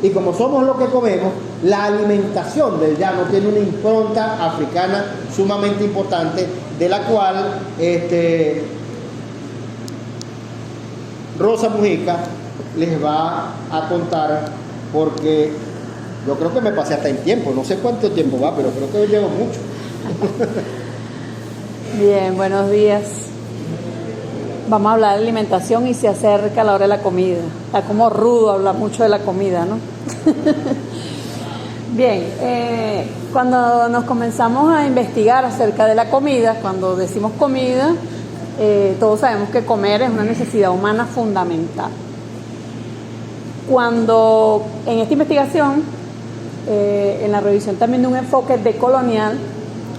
Y como somos lo que comemos, la alimentación del llano tiene una impronta africana sumamente importante, de la cual Rosa Mujica les va a contar, porque yo creo que me pasé hasta en tiempo, no sé cuánto tiempo va, pero creo que llevo mucho. Bien, buenos días. Vamos a hablar de alimentación y se acerca la hora de la comida. Está como rudo hablar mucho de la comida, ¿no? Bien, cuando nos comenzamos a investigar acerca de la comida, cuando decimos comida, todos sabemos que comer es una necesidad humana fundamental. Cuando en esta investigación, en la revisión también de un enfoque decolonial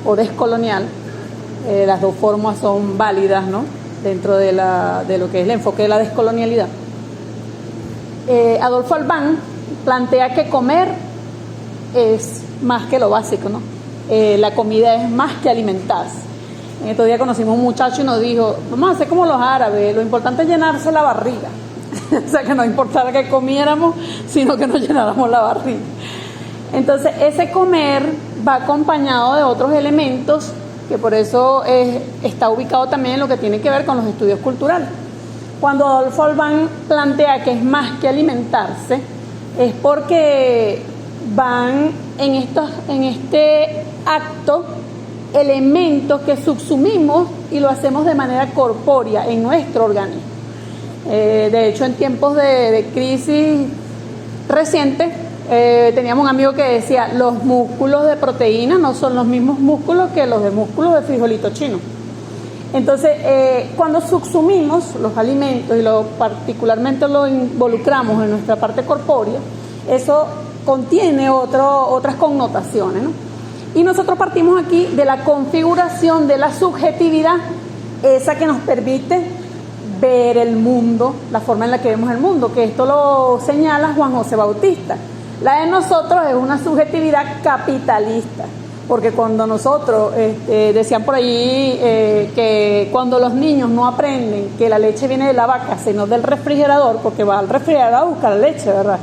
o descolonial, las dos formas son válidas, ¿no?, dentro de lo que es el enfoque de la descolonialidad. Adolfo Albán plantea que comer es más que lo básico, ¿no? La comida es más que alimentarse. En estos días conocimos un muchacho y nos dijo: vamos a hacer como los árabes, lo importante es llenarse la barriga. O sea, que no importara que comiéramos, sino que nos llenáramos la barriga. Entonces, ese comer va acompañado de otros elementos, que por eso está ubicado también en lo que tiene que ver con los estudios culturales. Cuando Adolfo Albán plantea que es más que alimentarse, es porque van en este acto elementos que subsumimos y lo hacemos de manera corpórea en nuestro organismo. De hecho, en tiempos de crisis recientes, teníamos un amigo que decía: los músculos de proteína no son los mismos músculos que los de músculos de frijolito chino. Entonces, cuando subsumimos los alimentos y particularmente lo involucramos en nuestra parte corpórea, eso contiene otras connotaciones, ¿no? Y nosotros partimos aquí de la configuración de la subjetividad, esa que nos permite ver el mundo, la forma en la que vemos el mundo, que esto lo señala Juan José Bautista. La de nosotros es una subjetividad capitalista, porque cuando nosotros, decían por allí que cuando los niños no aprenden que la leche viene de la vaca, sino del refrigerador, porque va al refrigerador a buscar leche, ¿verdad?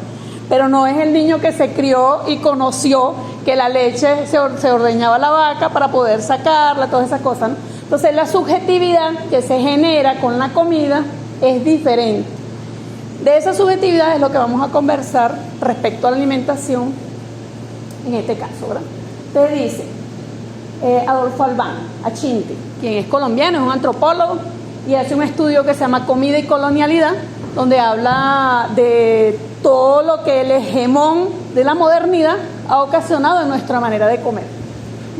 Pero no es el niño que se crió y conoció que la leche se ordeñaba la vaca para poder sacarla, todas esas cosas, ¿no? Entonces, la subjetividad que se genera con la comida es diferente. De esa subjetividad es lo que vamos a conversar respecto a la alimentación en este caso, ¿verdad? Entonces dice Adolfo Albán Achinti, quien es colombiano, es un antropólogo y hace un estudio que se llama Comida y Colonialidad, donde habla de todo lo que el hegemón de la modernidad ha ocasionado en nuestra manera de comer.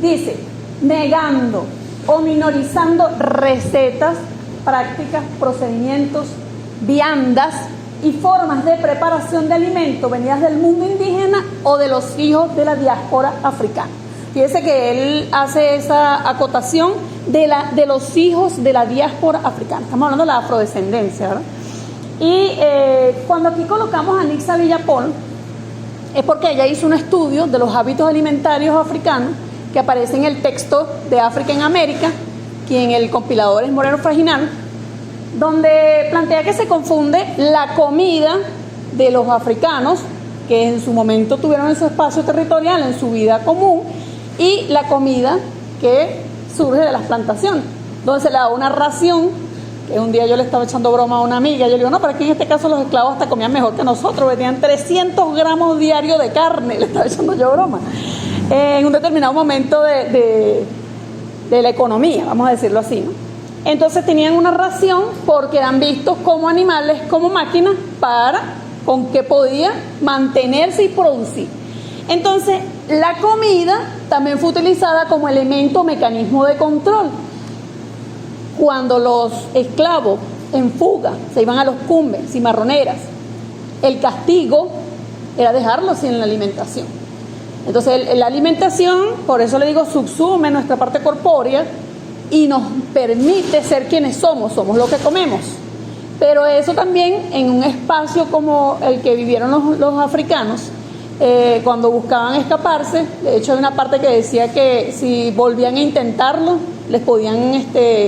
Dice: negando o minorizando recetas, prácticas, procedimientos, viandas y formas de preparación de alimentos venidas del mundo indígena o de los hijos de la diáspora africana. Fíjese que él hace esa acotación de los hijos de la diáspora africana. Estamos hablando de la afrodescendencia, ¿verdad? Y cuando aquí colocamos a Nixa Villapol, es porque ella hizo un estudio de los hábitos alimentarios africanos que aparece en el texto de África en América, quien el compilador es Moreno Fraginal, donde plantea que se confunde la comida de los africanos, que en su momento tuvieron en su espacio territorial, en su vida común, y la comida que surge de las plantaciones, donde se le da una ración, que un día yo le estaba echando broma a una amiga, yo le digo: no, pero aquí en este caso los esclavos hasta comían mejor que nosotros, tenían 300 gramos diarios de carne, le estaba echando yo broma, en un determinado momento de la economía, vamos a decirlo así, ¿no? Entonces tenían una ración porque eran vistos como animales, como máquinas, con que podían mantenerse y producir. Entonces, la comida también fue utilizada como elemento, mecanismo de control. Cuando los esclavos en fuga se iban a los cumbres, cimarroneras, el castigo era dejarlos sin la alimentación. Entonces, la alimentación, por eso le digo, subsume nuestra parte corpórea y nos permite ser quienes somos lo que comemos. Pero eso también en un espacio como el que vivieron los africanos, cuando buscaban escaparse, de hecho hay una parte que decía que si volvían a intentarlo, les podían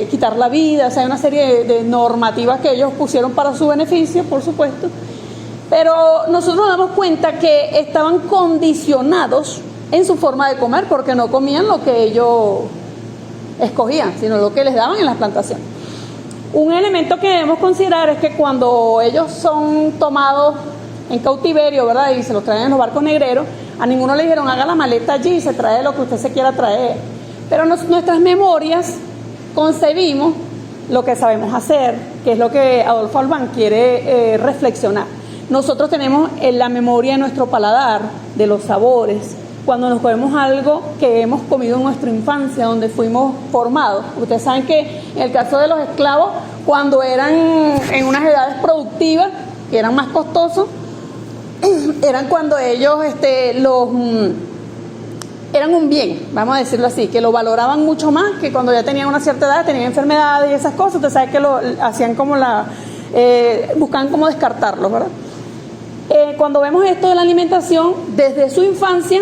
quitar la vida. O sea, hay una serie de normativas que ellos pusieron para su beneficio, por supuesto, Pero nosotros nos damos cuenta que estaban condicionados en su forma de comer porque no comían lo que ellos escogían, sino lo que les daban en las plantaciones. Un elemento que debemos considerar es que cuando ellos son tomados en cautiverio, ¿verdad? Y se los traen en los barcos negreros, a ninguno le dijeron haga la maleta allí y se trae lo que usted se quiera traer. Pero nuestras memorias concebimos lo que sabemos hacer, que es lo que Adolfo Albán quiere reflexionar. Nosotros tenemos en la memoria de nuestro paladar, de los sabores, cuando nos comemos algo que hemos comido en nuestra infancia, donde fuimos formados. Ustedes saben que en el caso de los esclavos, cuando eran en unas edades productivas, que eran más costosos, eran cuando ellos eran un bien, vamos a decirlo así, que lo valoraban mucho más que cuando ya tenían una cierta edad, tenían enfermedades y esas cosas. Ustedes saben que lo hacían como buscaban cómo descartarlos, ¿verdad? Cuando vemos esto de la alimentación, desde su infancia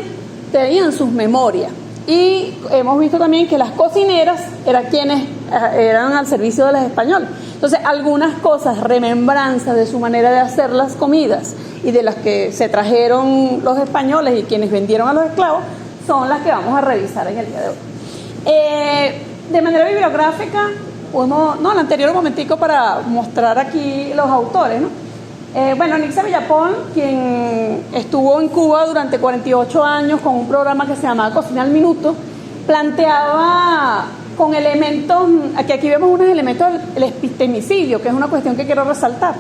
tenían sus memorias. Y hemos visto también que las cocineras eran quienes eran al servicio de los españoles. Entonces, algunas cosas, remembranzas de su manera de hacer las comidas y de las que se trajeron los españoles y quienes vendieron a los esclavos, son las que vamos a revisar en el día de hoy. De manera bibliográfica, el anterior momentico para mostrar aquí los autores, ¿no? Nixa Villapol, quien estuvo en Cuba durante 48 años con un programa que se llamaba Cocina al Minuto, planteaba con elementos, aquí vemos unos elementos del epistemicidio, que es una cuestión que quiero resaltar.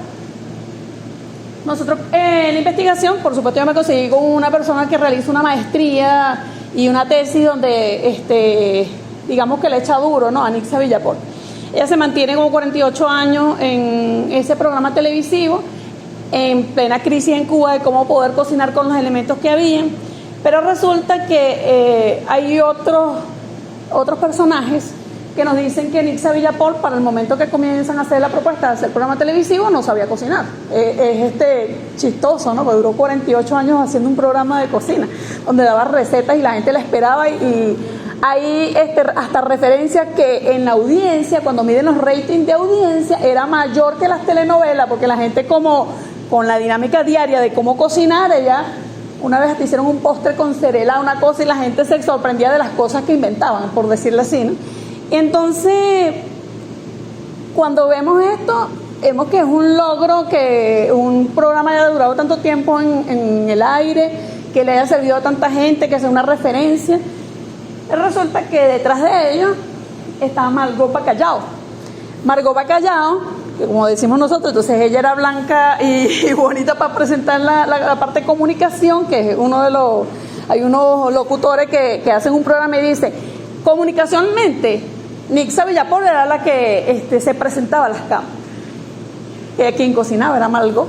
Nosotros en la investigación, por supuesto, yo me conseguí con una persona que realiza una maestría y una tesis donde, digamos que le echa duro, ¿no?, a Nixa Villapol. Ella se mantiene como 48 años en ese programa televisivo, en plena crisis en Cuba de cómo poder cocinar con los elementos que habían, pero resulta que hay otros personajes que nos dicen que Nixa Villapol, para el momento que comienzan a hacer la propuesta de hacer el programa televisivo, no sabía cocinar. Es chistoso, ¿no? Porque duró 48 años haciendo un programa de cocina, donde daba recetas y la gente la esperaba, y hay hasta referencia que en la audiencia, cuando miden los ratings de audiencia, era mayor que las telenovelas, porque la gente, como con la dinámica diaria de cómo cocinar, ella una vez hasta hicieron un postre con cerela, una cosa, y la gente se sorprendía de las cosas que inventaban, por decirlo así, ¿no? Y entonces, cuando vemos esto, vemos que es un logro que un programa haya durado tanto tiempo en el aire, que le haya servido a tanta gente, que sea una referencia. Resulta que detrás de ellos está Margot Bacallao. Margot Bacallao, que como decimos nosotros, entonces ella era blanca y bonita para presentar la parte de comunicación, que es hay unos locutores que hacen un programa y dicen, comunicacionalmente, Nixa Villapol era la que se presentaba a las cámaras. Quien cocinaba era Margot.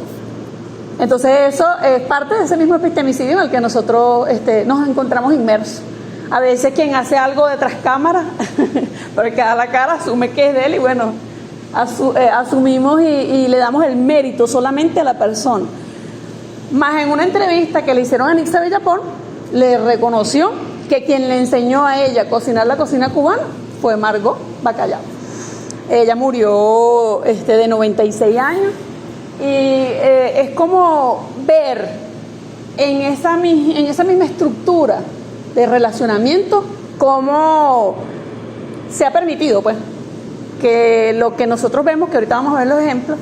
Entonces eso es parte de ese mismo epistemicidio en el que nosotros nos encontramos inmersos. A veces quien hace algo detrás cámara, porque a la cara asume que es de él, y bueno, asumimos y le damos el mérito solamente a la persona. Más en una entrevista que le hicieron a Nixa Villapol, le reconoció que quien le enseñó a ella a cocinar la cocina cubana fue Margot Bacallao. Ella murió de 96 años, y es como ver en esa misma estructura de relacionamiento cómo se ha permitido, pues, que lo que nosotros vemos, que ahorita vamos a ver los ejemplos,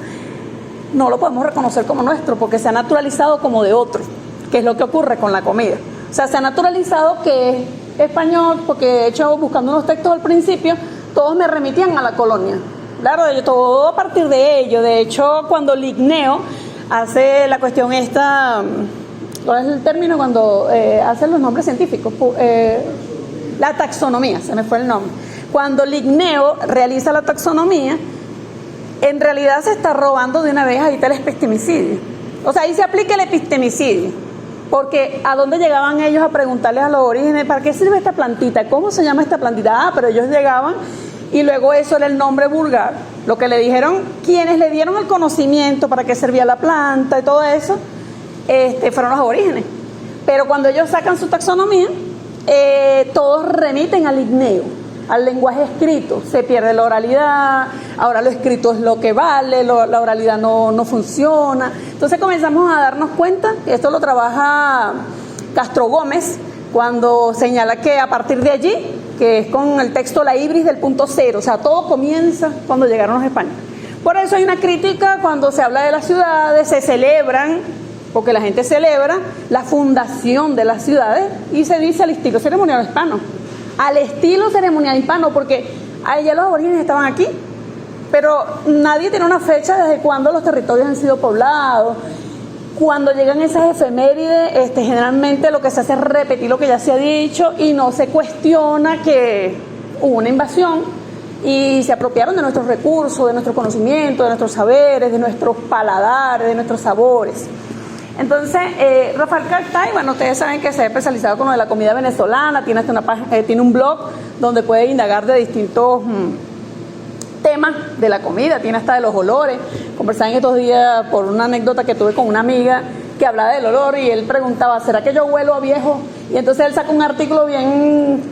no lo podemos reconocer como nuestro, porque se ha naturalizado como de otro, que es lo que ocurre con la comida. O sea, se ha naturalizado que es español, porque de hecho, buscando unos textos al principio, todos me remitían a la colonia. Claro, todo a partir de ello. De hecho, cuando Ligneo hace la cuestión esta, ¿cuál es el término? Cuando hace los nombres científicos, la taxonomía, se me fue el nombre. Cuando Ligneo realiza la taxonomía, en realidad se está robando de una vez, ahí está el epistemicidio. O sea, ahí se aplica el epistemicidio, porque ¿a dónde llegaban ellos a preguntarles a los orígenes? ¿Para qué sirve esta plantita? ¿Cómo se llama esta plantita? Ah, pero ellos llegaban y luego eso era el nombre vulgar. Lo que le dijeron, quienes le dieron el conocimiento para qué servía la planta y todo eso, fueron los aborígenes. Pero cuando ellos sacan su taxonomía, todos remiten a Ligneo. al lenguaje escrito. Se pierde la oralidad, ahora lo escrito es lo que vale, la oralidad no funciona. Entonces comenzamos a darnos cuenta, y esto lo trabaja Castro Gómez, cuando señala que a partir de allí, que es con el texto La Ibris del punto cero, o sea, todo comienza cuando llegaron los españoles. Por eso hay una crítica cuando se habla de las ciudades, se celebran, porque la gente celebra la fundación de las ciudades y se dice al estilo ceremonial hispano. Al estilo ceremonial hispano, porque ya los aborígenes estaban aquí, pero nadie tiene una fecha desde cuándo los territorios han sido poblados. Cuando llegan esas efemérides, generalmente lo que se hace es repetir lo que ya se ha dicho y no se cuestiona que hubo una invasión y se apropiaron de nuestros recursos, de nuestro conocimiento, de nuestros saberes, de nuestros paladares, de nuestros sabores. Entonces, Rafael Cartay, bueno, ustedes saben que se ha especializado con lo de la comida venezolana, tiene un blog donde puede indagar de distintos temas de la comida, tiene hasta de los olores. Conversaba en estos días por una anécdota que tuve con una amiga que hablaba del olor y él preguntaba, ¿será que yo huelo a viejo? Y entonces él sacó un artículo bien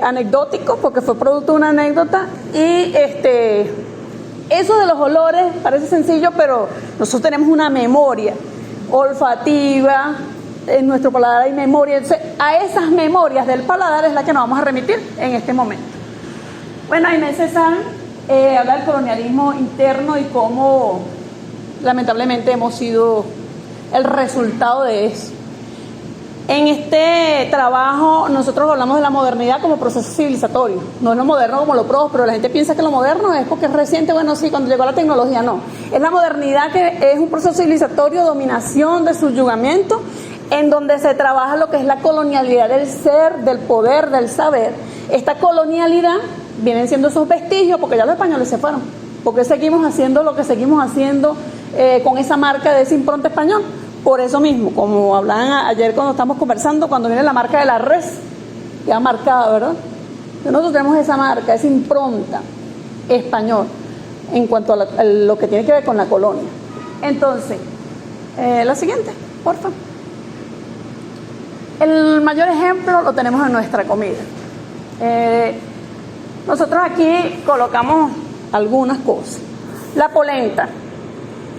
anecdótico, porque fue producto de una anécdota, y eso de los olores parece sencillo, pero nosotros tenemos una memoria olfativa, en nuestro paladar hay memoria. Entonces, a esas memorias del paladar es la que nos vamos a remitir en este momento. Bueno, Inés Cezanne habla del colonialismo interno y cómo lamentablemente hemos sido el resultado de eso. En este trabajo nosotros hablamos de la modernidad como proceso civilizatorio, no es lo moderno como lo próspero. La gente piensa que lo moderno es porque es reciente, bueno, sí, cuando llegó la tecnología, no. Es la modernidad que es un proceso civilizatorio, dominación, de subyugamiento, en donde se trabaja lo que es la colonialidad del ser, del poder, del saber. Esta colonialidad vienen siendo esos vestigios, porque ya los españoles se fueron, porque seguimos haciendo lo que seguimos haciendo con esa marca de esa impronta español. Por eso mismo, como hablaban ayer cuando estamos conversando, cuando viene la marca de la res, ya marcada, ¿verdad? Nosotros tenemos esa marca, esa impronta español en cuanto a lo que tiene que ver con la colonia. Entonces, la siguiente, por favor. El mayor ejemplo lo tenemos en nuestra comida. Nosotros aquí colocamos algunas cosas. La polenta.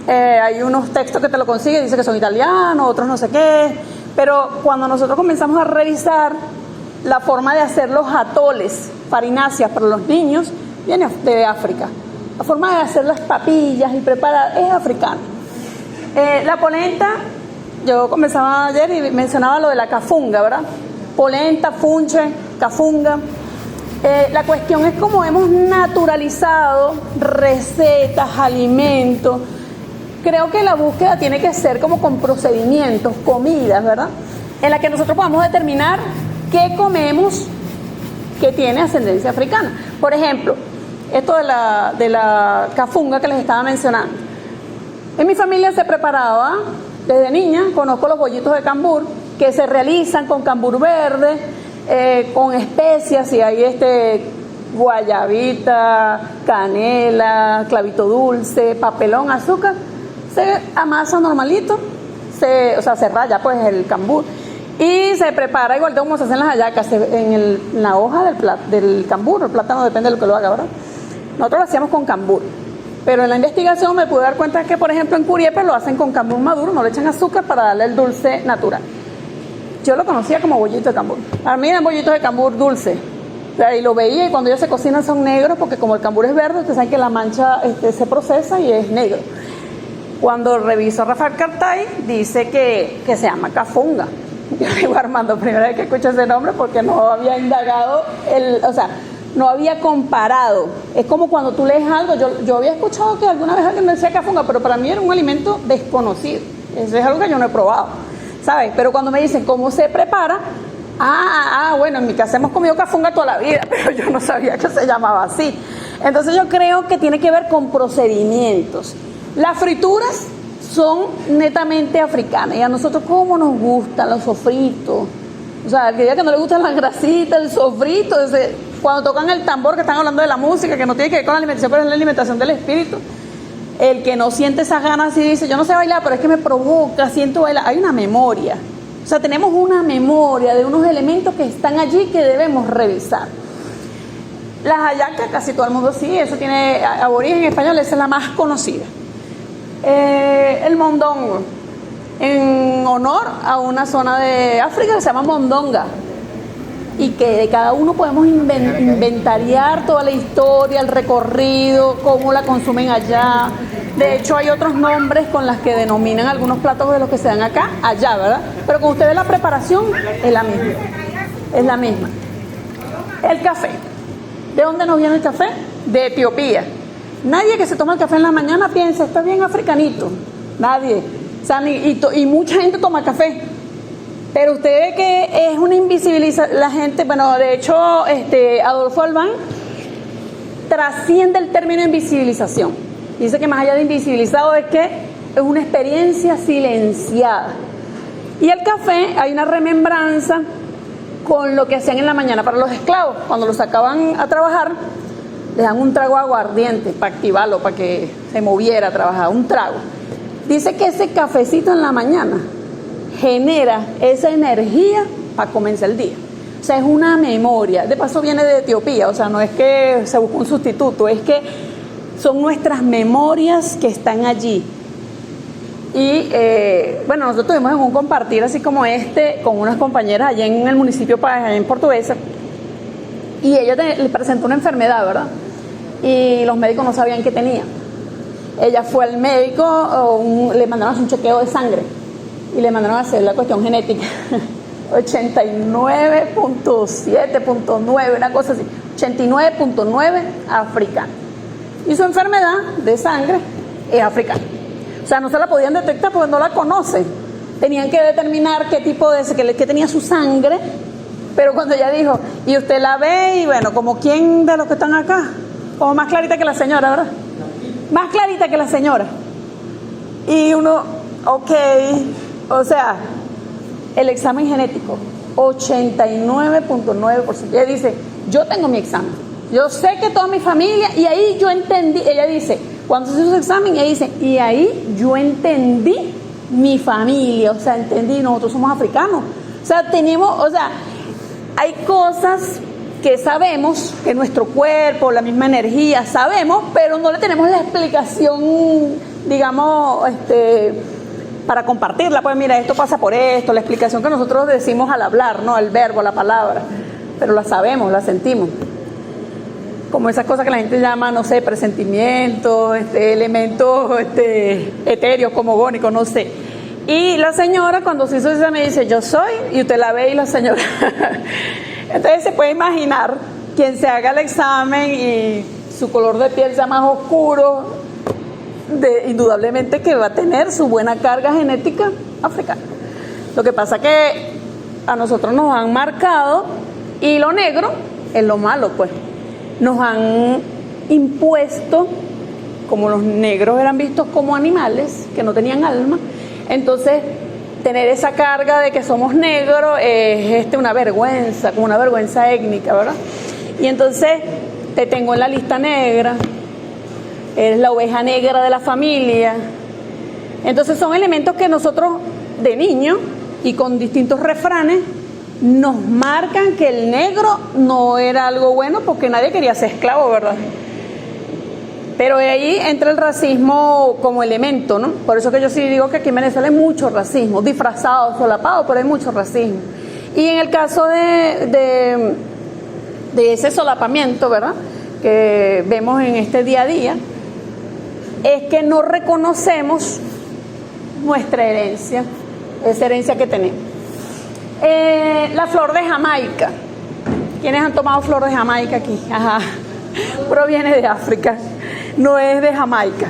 Hay unos textos que te lo consiguen, dice que son italianos, otros no sé qué, pero cuando nosotros comenzamos a revisar la forma de hacer los atoles, farináceas para los niños, viene de África. La forma de hacer las papillas y preparar es africana. La polenta, yo comenzaba ayer y mencionaba lo de la cafunga, ¿verdad? Polenta, funche, cafunga. La cuestión es cómo hemos naturalizado recetas, alimentos. Creo que la búsqueda tiene que ser como con procedimientos, comidas, ¿verdad? En la que nosotros podamos determinar qué comemos que tiene ascendencia africana. Por ejemplo, esto de la cafunga que les estaba mencionando. En mi familia se preparaba, desde niña, conozco los bollitos de cambur, que se realizan con cambur verde, con especias, y hay guayabita, canela, clavito dulce, papelón, azúcar. Se amasa normalito, se raya pues el cambur y se prepara igual como se hacen las hallacas, en la hoja del cambur, el plátano, depende de lo que lo haga, ¿verdad? Nosotros lo hacíamos con cambur, pero en la investigación me pude dar cuenta que, por ejemplo, en Curiepe lo hacen con cambur maduro, no le echan azúcar para darle el dulce natural. Yo lo conocía como bollito de cambur. Para mí eran bollitos de cambur dulce. Y lo veía, y cuando ellos se cocinan son negros, porque como el cambur es verde, ustedes saben que la mancha se procesa y es negro. Cuando reviso a Rafael Cartay, dice que se llama cafunga. Yo digo, Armando, primera vez que escucho ese nombre, porque no había indagado, no había comparado. Es como cuando tú lees algo, yo había escuchado que alguna vez alguien me decía cafunga, pero para mí era un alimento desconocido. Eso es algo que yo no he probado, ¿sabes? Pero cuando me dicen cómo se prepara, bueno, en mi casa hemos comido cafunga toda la vida, pero yo no sabía que se llamaba así. Entonces yo creo que tiene que ver con procedimientos. Las frituras son netamente africanas, y a nosotros cómo nos gustan los sofritos. O sea, el que diga que no le gustan las grasitas, el sofrito, cuando tocan el tambor, que están hablando de la música, que no tiene que ver con la alimentación, pero es la alimentación del espíritu. El que no siente esas ganas y dice, yo no sé bailar, pero es que me provoca, siento bailar. Hay una memoria. O sea, tenemos una memoria de unos elementos que están allí que debemos revisar. Las hallacas, casi todo el mundo sí, eso tiene aborigen español, esa es la más conocida. El mondongo, en honor a una zona de África que se llama Mondonga, y que de cada uno podemos inventariar toda la historia, el recorrido, cómo la consumen allá. De hecho, hay otros nombres con los que denominan algunos platos de los que se dan acá, allá, ¿verdad? Pero con ustedes la preparación es la misma. Es la misma. El café. ¿De dónde nos viene el café? De Etiopía. Nadie que se toma el café en la mañana piensa, está bien africanito. Nadie. O sea, y mucha gente toma café. Pero usted ve que es una invisibilización. La gente, bueno, de hecho, Adolfo Albán trasciende el término invisibilización. Dice que más allá de invisibilizado es que es una experiencia silenciada. Y el café, hay una remembranza con lo que hacían en la mañana para los esclavos. Cuando los sacaban a trabajar, les dan un trago aguardiente para activarlo, para que se moviera a trabajar, un trago. Dice que ese cafecito en la mañana genera esa energía para comenzar el día. O sea, es una memoria. De paso viene de Etiopía, o sea, no es que se busque un sustituto, es que son nuestras memorias que están allí. Y bueno, nosotros tuvimos en un compartir así como con unas compañeras allá en el municipio allá en Portuguesa, y ella le presentó una enfermedad, ¿verdad? Y los médicos no sabían qué tenía. Ella fue al médico, le mandaron a hacer un chequeo de sangre y le mandaron a hacer la cuestión genética 89.7.9, una cosa así, 89.9 africana, y su enfermedad de sangre es africana. O sea, no se la podían detectar porque no la conocen. Tenían que determinar qué tipo que tenía su sangre. Pero cuando ella dijo, y usted la ve, y bueno, como quién de los que están acá, como más clarita que la señora, ¿verdad? Más clarita que la señora. Y uno, ok, o sea, el examen genético, 89.9%. Ella dice, yo tengo mi examen, yo sé que toda mi familia, y ahí yo entendí, ella dice, cuando se hizo su examen, ella dice, y ahí yo entendí mi familia, o sea, entendí, nosotros somos africanos. O sea, hay cosas que sabemos, que nuestro cuerpo, la misma energía, sabemos, pero no le tenemos la explicación, digamos, para compartirla. Pues mira, esto pasa por esto, la explicación que nosotros decimos al hablar, ¿no? El verbo, la palabra, pero la sabemos, la sentimos. Como esas cosas que la gente llama, no sé, presentimientos, elementos etéreos, cosmogónicos, no sé. Y la señora, cuando se hizo esa, me dice, yo soy, y usted la ve y la señora. Entonces se puede imaginar quien se haga el examen y su color de piel sea más oscuro, indudablemente que va a tener su buena carga genética africana. Lo que pasa que a nosotros nos han marcado, y lo negro es lo malo, pues. Nos han impuesto, como los negros eran vistos como animales que no tenían alma, entonces tener esa carga de que somos negros es una vergüenza, como una vergüenza étnica, ¿verdad? Y entonces te tengo en la lista negra, eres la oveja negra de la familia. Entonces son elementos que nosotros de niños y con distintos refranes nos marcan que el negro no era algo bueno porque nadie quería ser esclavo, ¿verdad? Pero ahí entra el racismo como elemento, ¿no? Por eso que yo sí digo que aquí en Venezuela hay mucho racismo, disfrazado, solapado, pero hay mucho racismo. Y en el caso de ese solapamiento, ¿verdad?, que vemos en este día a día, es que no reconocemos nuestra herencia, esa herencia que tenemos. La flor de Jamaica. ¿Quiénes han tomado flor de Jamaica aquí? Ajá. Proviene de África, no es de Jamaica.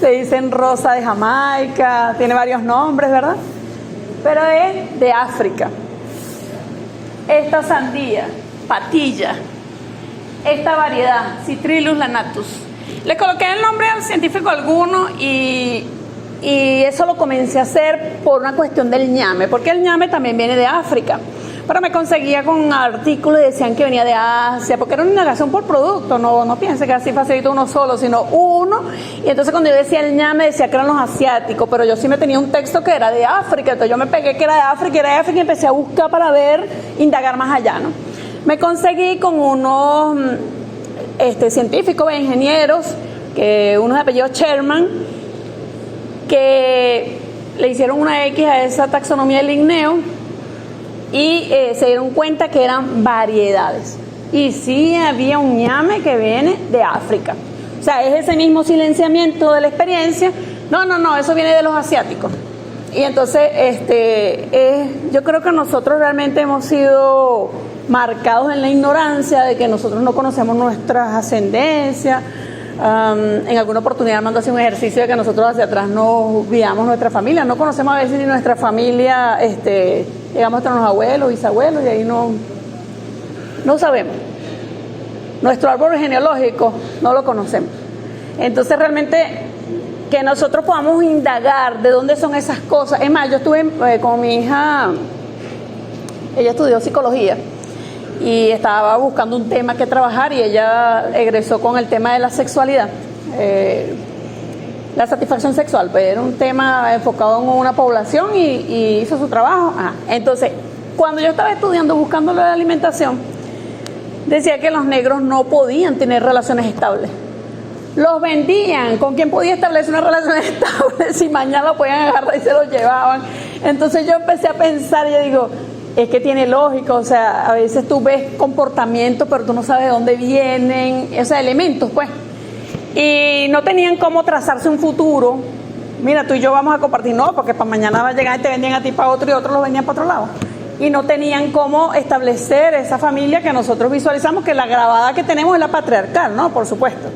Le dicen rosa de Jamaica, tiene varios nombres, ¿verdad? Pero es de África. Esta sandía, patilla, esta variedad, Citrilus lanatus. Le coloqué el nombre al científico alguno y eso lo comencé a hacer por una cuestión del ñame, porque el ñame también viene de África. Pero me conseguía con artículos y decían que venía de Asia, porque era una indagación por producto, no piense que así facilito uno solo, sino uno. Y entonces cuando yo decía el ñame, decía que eran los asiáticos, pero yo sí me tenía un texto que era de África, entonces yo me pegué que era de África y empecé a buscar para ver, indagar más allá, ¿no? Me conseguí con unos científicos e ingenieros, que uno de apellido Sherman, que le hicieron una X a esa taxonomía del ligneo y se dieron cuenta que eran variedades. Y sí había un ñame que viene de África. O sea, es ese mismo silenciamiento de la experiencia. No, eso viene de los asiáticos. Y entonces, yo creo que nosotros realmente hemos sido marcados en la ignorancia de que nosotros no conocemos nuestras ascendencias. En alguna oportunidad mando a hacer un ejercicio de que nosotros hacia atrás no guiamos nuestra familia, no conocemos a veces ni nuestra familia, llegamos hasta los abuelos, bisabuelos, y ahí no sabemos. Nuestro árbol genealógico no lo conocemos. Entonces realmente que nosotros podamos indagar de dónde son esas cosas. Es más, yo estuve con mi hija, ella estudió psicología y estaba buscando un tema que trabajar, y ella egresó con el tema de la sexualidad, la satisfacción sexual, pues era un tema enfocado en una población y hizo su trabajo. Entonces, cuando yo estaba estudiando, buscando la alimentación, decía que los negros no podían tener relaciones estables. Los vendían. ¿Con quién podía establecer una relación estable si mañana lo podían agarrar y se lo llevaban? Entonces yo empecé a pensar y yo digo, es que tiene lógica. O sea, a veces tú ves comportamientos, pero tú no sabes de dónde vienen, o sea, elementos, pues. Y no tenían cómo trazarse un futuro. Mira, tú y yo vamos a compartir, no, porque para mañana va a llegar y te vendían a ti para otro y otros los vendían para otro lado. Y no tenían cómo establecer esa familia que nosotros visualizamos, que la grabada que tenemos es la patriarcal, ¿no? Por supuesto.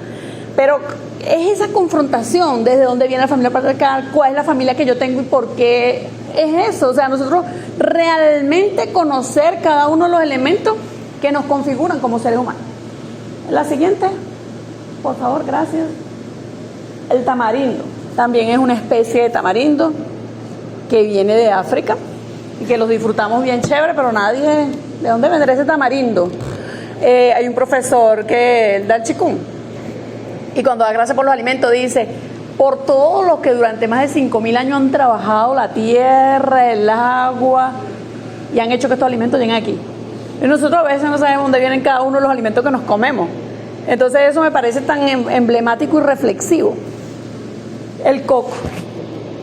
Pero es esa confrontación, desde dónde viene la familia patriarcal, cuál es la familia que yo tengo y por qué es eso. O sea, nosotros realmente conocer cada uno de los elementos que nos configuran como seres humanos. La siguiente, por favor, gracias. El tamarindo. También es una especie de tamarindo que viene de África y que los disfrutamos bien chévere, pero nadie, ¿de dónde vendrá ese tamarindo? Hay un profesor que da el chikung, y cuando da gracias por los alimentos dice, por todos los que durante más de 5.000 años han trabajado la tierra, el agua, y han hecho que estos alimentos lleguen aquí. Y nosotros a veces no sabemos dónde vienen cada uno de los alimentos que nos comemos. Entonces eso me parece tan emblemático y reflexivo. El coco.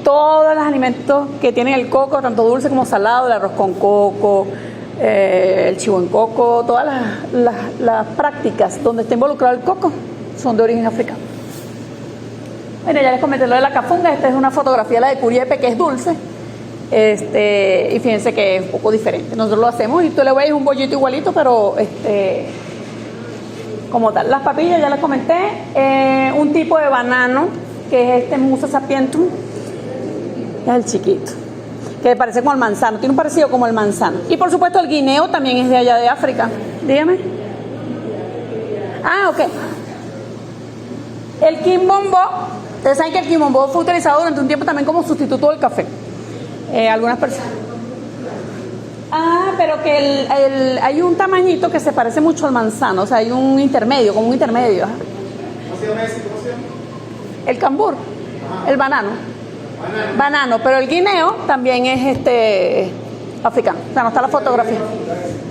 Todos los alimentos que tienen el coco, tanto dulce como salado, el arroz con coco, el chivo en coco, todas las prácticas donde está involucrado el coco son de origen africano. Bueno, ya les comenté lo de la cafunga. Esta es una fotografía, la de Curiepe, que es dulce. Y fíjense que es un poco diferente. Nosotros lo hacemos y tú le ves un bollito igualito, pero como tal. Las papillas ya les comenté. Un tipo de banano, que es Musa sapientum, es el chiquito, que parece como el manzano, tiene un parecido como el manzano. Y por supuesto el guineo también es de allá de África. Dígame. Ok. El quimbombó, ustedes saben que el quimbombó fue utilizado durante un tiempo también como sustituto del café. Algunas personas. Pero que hay un tamañito que se parece mucho al manzano, o sea, hay un intermedio, como un intermedio. ¿Cómo se llama ese? ¿Cómo se llama? El cambur, el banano. Banano, pero el guineo también es africano. O sea, no está la fotografía.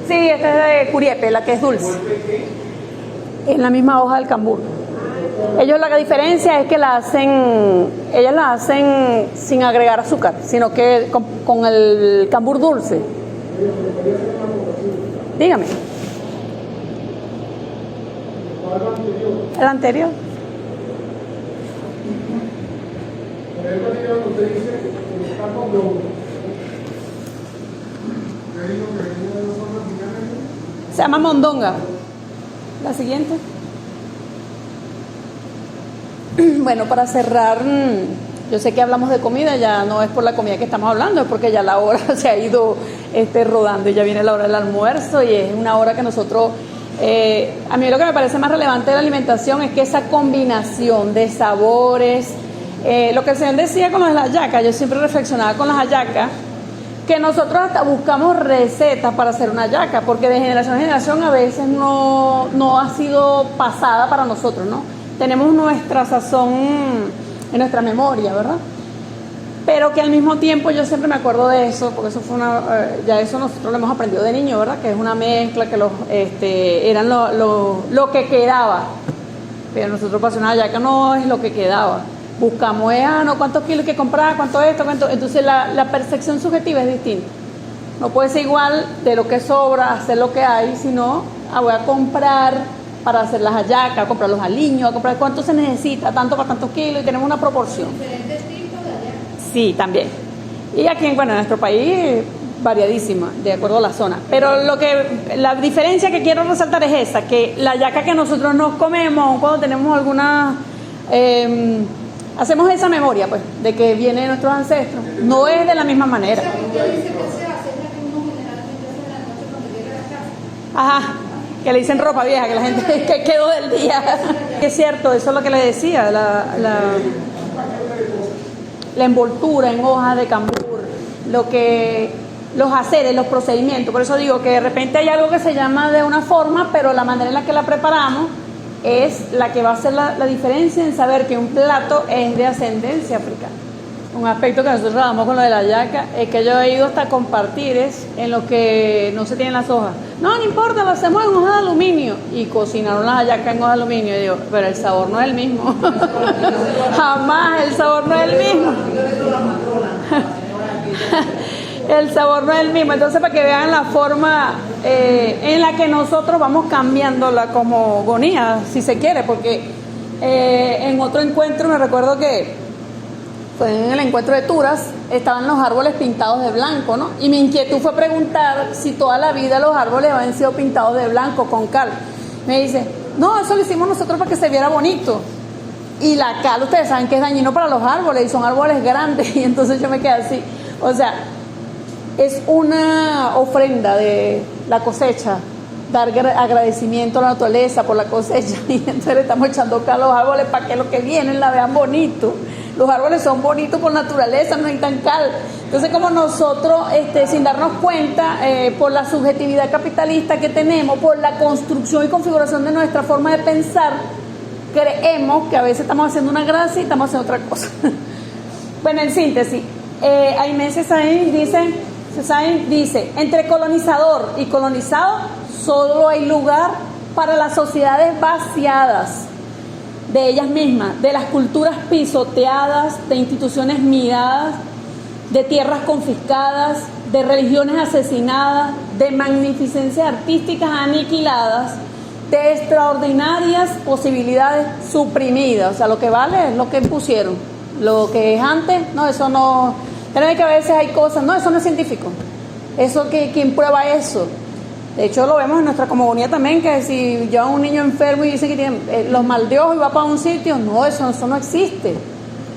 Sí, este es de Curiepe, la que es dulce. En la misma hoja del cambur. Ellos, la diferencia es que ellas la hacen sin agregar azúcar, sino que con el cambur dulce. Dígame. El anterior. Se llama mondonga. La siguiente. Bueno, para cerrar, yo sé que hablamos de comida, ya no es por la comida que estamos hablando, es porque ya la hora se ha ido rodando y ya viene la hora del almuerzo, y es una hora que nosotros, a mí lo que me parece más relevante de la alimentación es que esa combinación de sabores, lo que el señor decía con lo de las hallacas, yo siempre reflexionaba con las hallacas, que nosotros hasta buscamos recetas para hacer una hallaca, porque de generación en generación a veces no ha sido pasada para nosotros, ¿no? Tenemos nuestra sazón en nuestra memoria, ¿verdad? pero que al mismo tiempo yo siempre me acuerdo de eso, porque eso fue ya eso nosotros lo hemos aprendido de niño, ¿verdad? Que es una mezcla, que eran lo que quedaba, pero nosotros para hacer una hallaca no es lo que quedaba. Buscamos, no, cuántos kilos hay que comprar, cuánto esto, cuánto. Entonces la percepción subjetiva es distinta. No puede ser igual de lo que sobra, hacer lo que hay, sino voy a comprar para hacer las hallacas, a comprar los aliños, a comprar cuánto se necesita, tanto para tantos kilos, y tenemos una proporción. Diferentes tipos de hallacas. Sí, también. Y aquí, bueno, en nuestro país, variadísima, de acuerdo a la zona. Pero la diferencia que quiero resaltar es esa, que la hallaca que nosotros nos comemos, cuando tenemos alguna... hacemos esa memoria, pues, de que viene de nuestros ancestros. No es de la misma manera. Esa que usted dice que se hace es la que uno generalmente hace en la noche cuando llega a la casa. Ajá, que le dicen ropa vieja, que la gente que quedó del día. Es cierto, eso es lo que le decía, la envoltura en hoja de cambur, los haceres, los procedimientos. Por eso digo que de repente hay algo que se llama de una forma, pero la manera en la que la preparamos es la que va a hacer la diferencia en saber que un plato es de ascendencia africana. Un aspecto que nosotros damos con lo de la hallaca es que yo he ido hasta compartir en lo que no se tienen las hojas. No importa, lo hacemos en hoja de aluminio. Y cocinaron las hallacas en hoja de aluminio. Y digo, pero el sabor no es el mismo. Jamás el sabor no es el mismo. El sabor no es el mismo. Entonces, para que vean la forma en la que nosotros vamos cambiando la cosmogonía, si se quiere, porque en otro encuentro me recuerdo que fue en el encuentro de Turas, estaban los árboles pintados de blanco, ¿no? Y mi inquietud fue preguntar si toda la vida los árboles habían sido pintados de blanco con cal. Me dice, no, eso lo hicimos nosotros para que se viera bonito. Y la cal, ustedes saben que es dañino para los árboles, y son árboles grandes, y entonces yo me quedé así. O sea, es una ofrenda de la cosecha, dar agradecimiento a la naturaleza por la cosecha, y entonces le estamos echando cal a los árboles para que los que vienen la vean bonito. Los árboles son bonitos por naturaleza, no necesitan cal. Entonces, como nosotros, sin darnos cuenta, por la subjetividad capitalista que tenemos, por la construcción y configuración de nuestra forma de pensar, creemos que a veces estamos haciendo una gracia y estamos haciendo otra cosa. Bueno, en síntesis, Aimé Césaire dice, entre colonizador y colonizado, solo hay lugar para las sociedades vaciadas de ellas mismas, de las culturas pisoteadas, de instituciones miradas, de tierras confiscadas, de religiones asesinadas, de magnificencias artísticas aniquiladas, de extraordinarias posibilidades suprimidas. O sea, lo que vale es lo que impusieron. Lo que es antes, no, eso no. Pero que a veces hay cosas, no, eso no es científico. Eso, ¿quién prueba eso? De hecho, lo vemos en nuestra cosmogonía también, que si llevan un niño enfermo y dicen que tiene los mal de ojo y va para un sitio, no, eso no existe.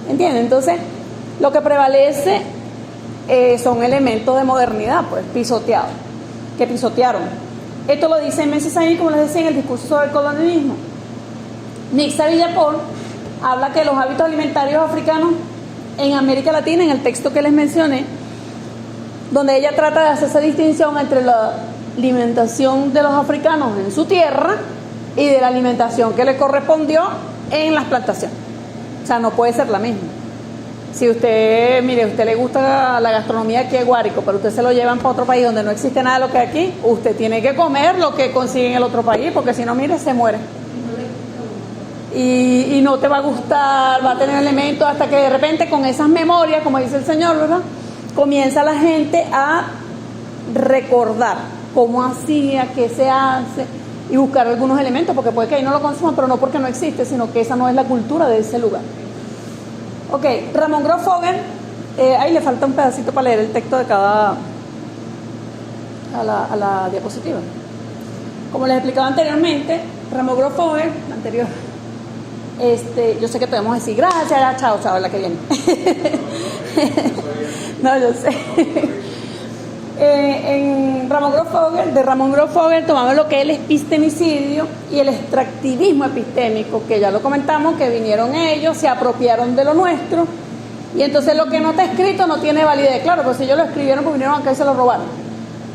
¿Entienden? Entonces, lo que prevalece son elementos de modernidad, pues, pisoteados, que pisotearon. Esto lo dice Aimé Césaire, como les decía, en el discurso sobre el colonialismo. Nixa Villapol habla que los hábitos alimentarios africanos en América Latina, en el texto que les mencioné, donde ella trata de hacer esa distinción entre la alimentación de los africanos en su tierra y de la alimentación que le correspondió en las plantaciones. O sea, no puede ser la misma. Si usted, mire, a usted le gusta la gastronomía aquí de Guárico, pero usted se lo llevan para otro país donde no existe nada de lo que hay aquí, usted tiene que comer lo que consigue en el otro país, porque si no, mire, se muere. Y no te va a gustar, va a tener elementos hasta que de repente con esas memorias, como dice el Señor, ¿verdad?, comienza la gente a recordar cómo hacía, qué se hace, y buscar algunos elementos, porque puede que ahí no lo consuman, pero no porque no existe, sino que esa no es la cultura de ese lugar. Ok, Ramón Grosfoguer, ahí le falta un pedacito para leer el texto de cada a la diapositiva. Como les explicaba anteriormente, Ramón Grosfoguer, anterior, yo sé que podemos decir gracias, ya, chao, la que viene. No, yo sé. En de Ramón Grosfoguer tomamos lo que es el epistemicidio y el extractivismo epistémico, que ya lo comentamos, que vinieron ellos, se apropiaron de lo nuestro, y entonces lo que no está escrito no tiene validez. Claro, pues si ellos lo escribieron, pues vinieron acá y se lo robaron,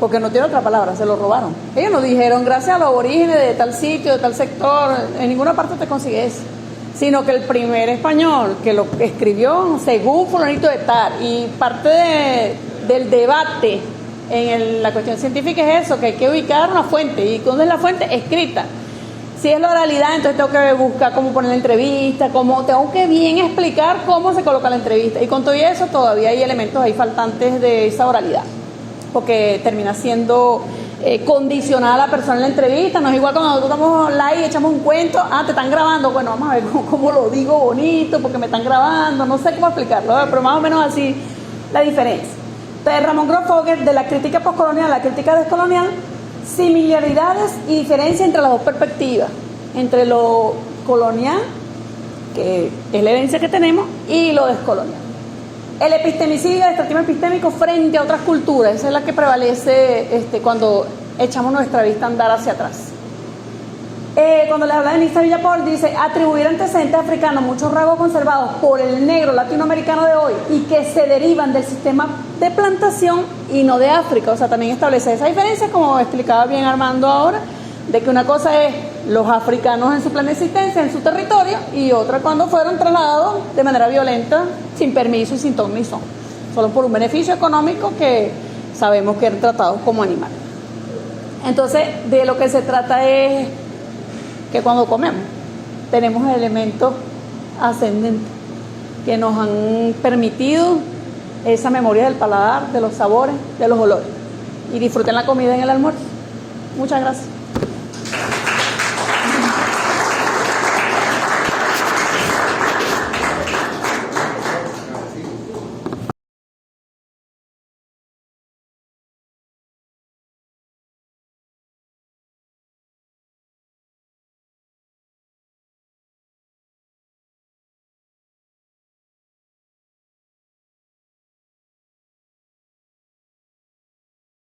porque no tiene otra palabra, se lo robaron. Ellos nos dijeron, gracias a los orígenes de tal sitio, de tal sector, en ninguna parte te consigues eso. sino que el primer español que lo escribió según fulanito de tal, y parte del debate en la cuestión científica es eso, que hay que ubicar una fuente, y ¿dónde es la fuente? Escrita. Si es la oralidad, entonces tengo que buscar cómo poner la entrevista, tengo que bien explicar cómo se coloca la entrevista, y con todo eso todavía hay elementos ahí faltantes de esa oralidad, porque termina siendo condicionada a la persona en la entrevista. No es igual cuando nosotros estamos online y echamos un cuento, te están grabando, bueno, vamos a ver cómo lo digo bonito, porque me están grabando, no sé cómo explicarlo, pero más o menos así la diferencia. Entonces, Ramón Grosfoguer, de la crítica postcolonial a la crítica descolonial, similaridades y diferencias entre las dos perspectivas, entre lo colonial, que es la herencia que tenemos, y lo descolonial. El epistemicidio, el extractivismo epistémico frente a otras culturas, esa es la que prevalece cuando echamos nuestra vista a andar hacia atrás. Cuando les habla de Nissa Villapor, dice: atribuir antecedentes africanos, muchos rasgos conservados por el negro latinoamericano de hoy y que se derivan del sistema de plantación y no de África. O sea, también establece esa diferencia, como explicaba bien Armando ahora, de que una cosa es los africanos en su plena existencia, en su territorio, y otra cuando fueron trasladados de manera violenta, sin permiso y sin ton ni son, solo por un beneficio económico que sabemos que eran tratados como animales. Entonces, de lo que se trata es que cuando comemos tenemos elementos ascendentes que nos han permitido esa memoria del paladar, de los sabores, de los olores, y disfruten la comida en el almuerzo. Muchas gracias.